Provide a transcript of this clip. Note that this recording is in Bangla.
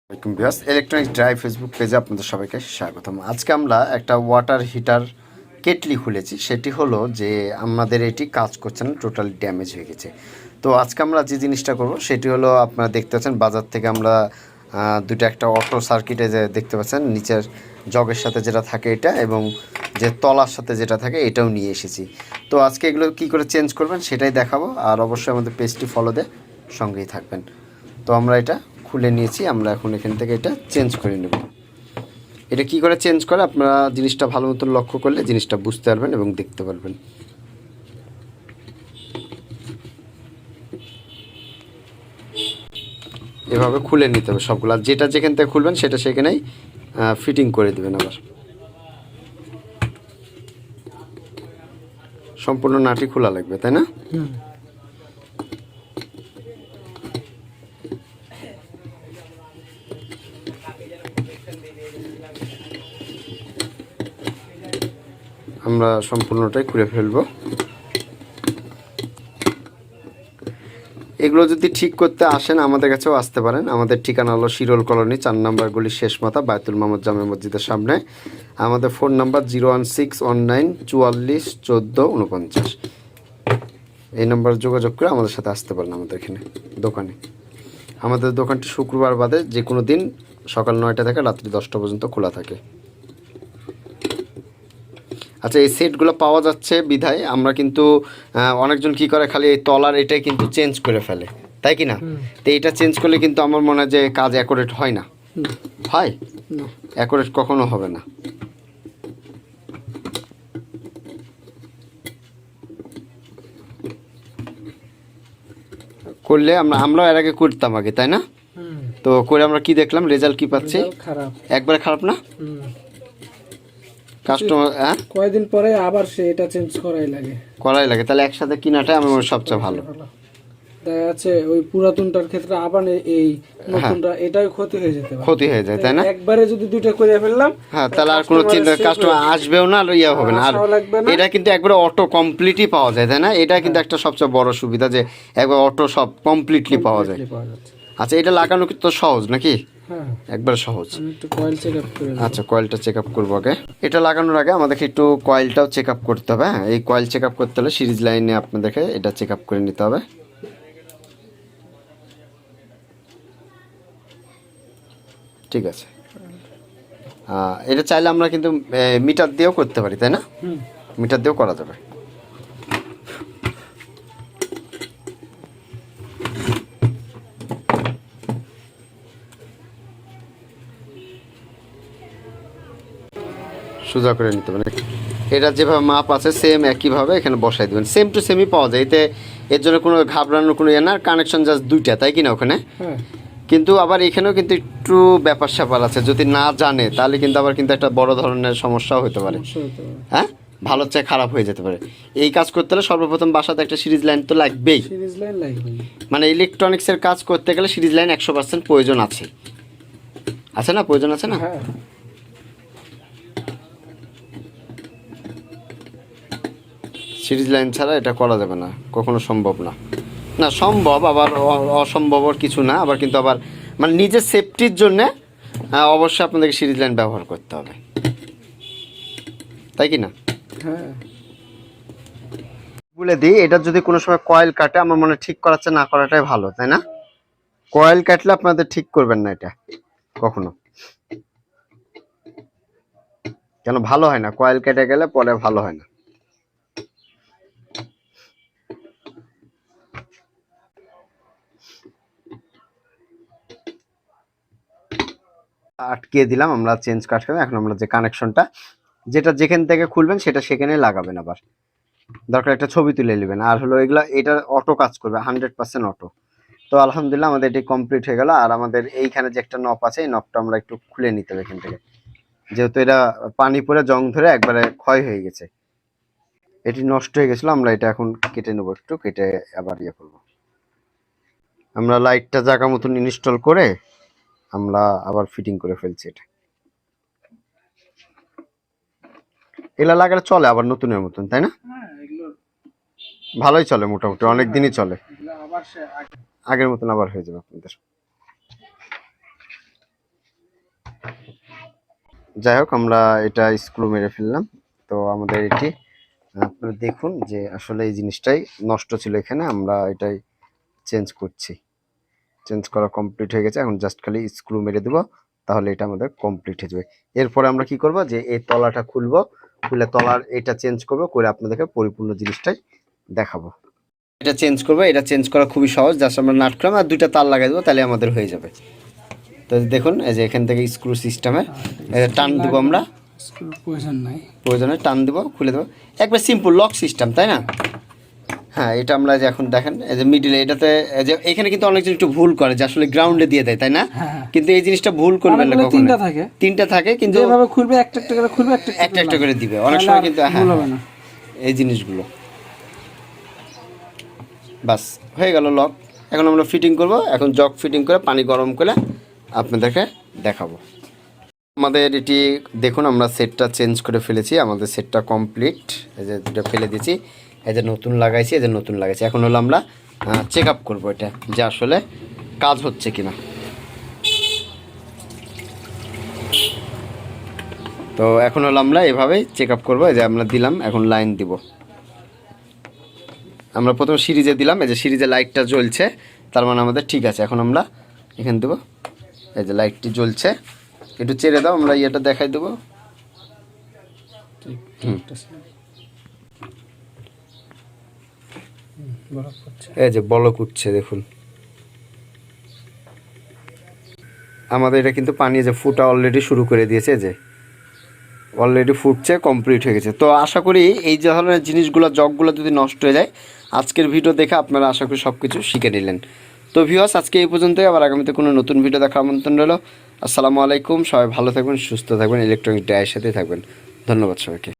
Welcome viewers, electronics dry Facebook পেজে আপনাদের সবাইকে স্বাগতম। আজকে আমরা একটা ওয়াটার হিটার কেটলি খুলেছি। সেটি হলো যে আমাদের এটি কাজ করছে না, টোটালি ড্যামেজ হয়ে গেছে। তো আজকে আমরা যে জিনিসটা করব সেটি হলো, আপনারা দেখতে পাচ্ছেন বাজার থেকে আমরা দুটো একটা অটো সার্কিটে যে দেখতে পাচ্ছেন নিচের জগের সাথে যেটা থাকে এটা, এবং যে তলার সাথে যেটা থাকে এটাও নিয়ে এসেছি। তো আজকে এগুলো কী করে চেঞ্জ করবেন সেটাই দেখাবো, আর অবশ্যই আমাদের পেজটি ফলো দিয়ে সঙ্গেই থাকবেন। তো আমরা এটা খুলে নিয়েছি, আমরা এখন এখান থেকে এটা চেঞ্জ করে নেব। এটা কি করে চেঞ্জ করে আপনারা জিনিসটা ভালো মতন লক্ষ্য করলে জিনিসটা বুঝতে পারবেন এবং দেখতে পারবেন। এভাবে খুলে নিতে হবে সবগুলো, আর যেটা যেখান থেকে খুলবেন সেটা সেখানেই ফিটিং করে দেবেন। আবার সম্পূর্ণ নাটি খোলা লাগবে, তাই না? আমরা সম্পূর্ণটাই খুলে ফেলবো। এগুলো যদি ঠিক করতে আসেন আমাদের কাছেও আসতে পারেন। আমাদের ঠিকানা হলো শিরোল কলোনি 4 নম্বর গলির শেষ মাথা, বায়তুল মামুদ জামে মসজিদের সামনে। আমাদের ফোন নাম্বার 01619441449। এই নাম্বারে যোগাযোগ করে আমাদের সাথে আসতে পারেন আমাদের এখানে দোকানে। আমাদের দোকানটি শুক্রবার বাদে যে কোনো দিন সকাল 9টা থেকে রাত্রি 10টা পর্যন্ত খোলা থাকে। আচ্ছা, এই সেটগুলো পাওয়া যাচ্ছে বিধায় আমরা কিন্তু অনেকজন কি করে খালি এই তলার এটাই কিন্তু চেঞ্জ করে ফেলে, তাই কি না? তো এটা চেঞ্জ করলে কিন্তু আমার মনে হয় যে কাজ অ্যাকুরেট হয় না। হয় অ্যাকুরেট কখনো হবে না। করলে আমরাও এর আগে করতাম আগে, তাই না? তো করে আমরা কি দেখলাম, রেজাল্ট কি পাচ্ছি? একবারে খারাপ না। কাস্টমার কয়েকদিন পরে আবার সে এটা চেঞ্জ করাই লাগে। তাহলে একসাথে কিনাটাই আমার সবচেয়ে ভালো। দেখা যাচ্ছে ওই পুরাতনটার ক্ষেত্রে আবার এই নতুনটা এটাই ক্ষতি হয়ে যায়, তাই না? একবারে যদি দুইটা করে ফেললাম, হ্যাঁ, তাহলে আর কোনো চিন্তা, কাস্টমার আসবেও না আর ইয়া হবে না। আর এটা কিন্তু একবারে অটো কমপ্লিটই পাওয়া যায়, তাই না? এটা কিন্তু একটা সবচেয়ে বড় সুবিধা যে একবার অটো সব কমপ্লিটলি পাওয়া যায়। আচ্ছা, এটা লাগানো কি তো সহজ নাকি? একবার সহজ। আচ্ছা, কয়েলটা চেক আপ করবো আগে। এটা লাগানোর আগে আমাদেরকে একটু কয়েলটাও চেক আপ করতে হবে। হ্যাঁ, এই কয়েল চেক আপ করতে হলে সিরিজ লাইনে আপনাদেরকে এটা চেক আপ করে নিতে হবে। ঠিক আছে, এটা চাইলে আমরা কিন্তু মিটার দিয়েও করতে পারি, তাই না? মিটার দিয়েও করা যাবে। সোজা করে নিতে হবে। এটা যেভাবে মাপ আছে সেম একইভাবে এখানে বসাই দেবেন, সেম টু সেমই পাওয়া যায়। এতে এর জন্য কোনো ঘাবড়ানোর কোনো ইয়ে না। কানেকশন জাস্ট দুইটা, তাই কি না ওখানে? কিন্তু আবার এখানেও কিন্তু একটু ব্যাপার স্যাপার আছে, যদি না জানে তাহলে কিন্তু আবার কিন্তু একটা বড় ধরনের সমস্যাও হতে পারে। হ্যাঁ, ভালো চেয়ে খারাপ হয়ে যেতে পারে। এই কাজ করতে হলে সর্বপ্রথম বাসাতে একটা সিরিজ লাইন তো লাগবেই। মানে ইলেকট্রনিক্সের কাজ করতে গেলে সিরিজ লাইন 100% প্রয়োজন আছে। আছে না? প্রয়োজন আছে না? সিরিজ লাইন ছাড়া এটা করা যাবে না, কখনো সম্ভব না। না, সম্ভব, আবার অসম্ভবর কিছু না। আবার কিন্তু আবার মানে নিজের সেফটির জন্যে অবশ্যই আপনাদেরকে সিরিজ লাইন ব্যবহার করতে হবে, তাই কি না? বলে দিই, এটা যদি কোনো সময় কয়েল কাটে আমার মনে ঠিক করাচ্ছে না করাটাই ভালো, তাই না? কয়েল কাটলে আপনাদের ঠিক করবেন না এটা কখনো, কেন ভালো হয় না। কয়েল কেটে গেলে পরে ভালো হয় না। আটকিয়ে দিলাম আমরা, চেঞ্জ কাট করে এখন আমরা যে কানেকশনটা যেটা যেখান থেকে খুলবেন সেটা সেখানেই লাগাবেন। আবার দরকার একটা ছবি তুলে নেবেন। আর হলো এগুলা, এটা অটো কাজ করবে 100% অটো। তো আলহামদুলিল্লাহ আমাদের এটি কমপ্লিট হয়ে গেল। আর আমাদের এইখানে যে একটা নব আছে এই নবটা আমরা একটু খুলে নিতে হবে এখান থেকে, যেহেতু এটা পানি পরে জং ধরে একবারে ক্ষয় হয়ে গেছে, এটি নষ্ট হয়ে গেছিল। আমরা এটা এখন কেটে নেবো, একটু কেটে আবার ইয়ে করবো। আমরা লাইটটা জায়গা মতন ইনস্টল করে আমরা আবার ফিটিং করে ফেলছি। এটা এগুলা লাগালে চলে আবার নতুনের মতন, তাই না? ভালোই চলে, মোটামুটি অনেক দিনই চলে। আগের মতন আবার হয়ে যাবে আপনাদের। যাই হোক, আমরা এটা স্ক্রু মেরে ফেললাম। তো আমাদের এটি আপনারা দেখুন যে আসলে এই জিনিসটাই নষ্ট ছিল এখানে, আমরা এটাই চেঞ্জ করছি। চেঞ্জ করা কমপ্লিট হয়ে গেছে, এখন জাস্ট খালি স্ক্রু মেরে দেবো, তাহলে এটা আমাদের কমপ্লিট হয়ে যাবে। এরপরে আমরা কি করব, যে এই তলাটা খুলবো, খুলে তলার এটা চেঞ্জ করব, করে আপনাদেরকে পরিপূর্ণ জিনিসটাই দেখাবো। এটা চেঞ্জ করবো, এটা চেঞ্জ করা খুবই সহজ, জাস্ট আমরা নাট খুলাম আর দুইটা তার লাগাই দেবো, তাহলে আমাদের হয়ে যাবে। তো দেখুন এই যে এখান থেকে স্ক্রু সিস্টেমে টান দেবো আমরা, প্রয়োজনে টান দেবো, খুলে দেবো, একবার সিম্পল লক সিস্টেম, তাই না? হ্যাঁ, এটা আমরা যে এখন দেখেন এই যে মিডিলে এটাতে, যে এখানে কিন্তু অনেকজন একটু ভুল করে যে আসলে গ্রাউন্ডে দিয়ে দেয়, তাই না? কিন্তু এই জিনিসটা ভুল করবেন না কখনো। তিনটা থাকে, কিন্তু যেভাবে খুলবে একটা একটা করে খুলবে, একটা একটা করে দিবে অনেক সময়, কিন্তু হ্যাঁ এই জিনিসগুলো বাস হয়ে গেল লক। এখন আমরা ফিটিং করব, এখন জগ ফিটিং করে পানি গরম করে আপনাদেরকে দেখাবো। আমাদের এটি দেখুন, আমরা সেটটা চেঞ্জ করে ফেলেছি, আমাদের সেটটা কমপ্লিট। এই যে দুটো ফেলে দিয়েছি, এই যে নতুন লাগাইছি, এই যে নতুন লাগাইছি। এখন হলো আমরা চেক আপ করবো এটা, যে আসলে কাজ হচ্ছে কিনা। তো এখন হলো আমরা এভাবেই চেক আপ করবো। এই যে আমরা দিলাম, এখন লাইন দিব। আমরা প্রথম সিরিজে দিলাম, এই যে সিরিজে লাইটটা জ্বলছে, তার মানে আমাদের ঠিক আছে। এখন আমরা এখানে দেবো, এই যে লাইটটি জ্বলছে, একটু চেড়ে দাও, আমরা ইয়েটা দেখাই দেবো। এই যে বলক উঠছে দেখুন, আমাদের এটা কিন্তু পানি যে ফুটা অলরেডি শুরু করে দিয়েছে, যে অলরেডি ফুটছে, কমপ্লিট হয়ে গেছে। তো আশা করি এই ধরনের জিনিসগুলো, জগগুলো যদি নষ্ট হয়ে যায়, আজকের ভিডিও দেখে আপনারা আশা করি সব কিছু শিখে নিলেন। তো ভিউয়ার্স, আজকে এই পর্যন্তই, আবার আগামীতে কোনো নতুন ভিডিও দেখার আমন্ত্রণ রইল। আসসালামু আলাইকুম, সবাই ভালো থাকবেন, সুস্থ থাকবেন, ইলেকট্রনিক ডায়ের সাথেই থাকবেন। ধন্যবাদ সবাইকে।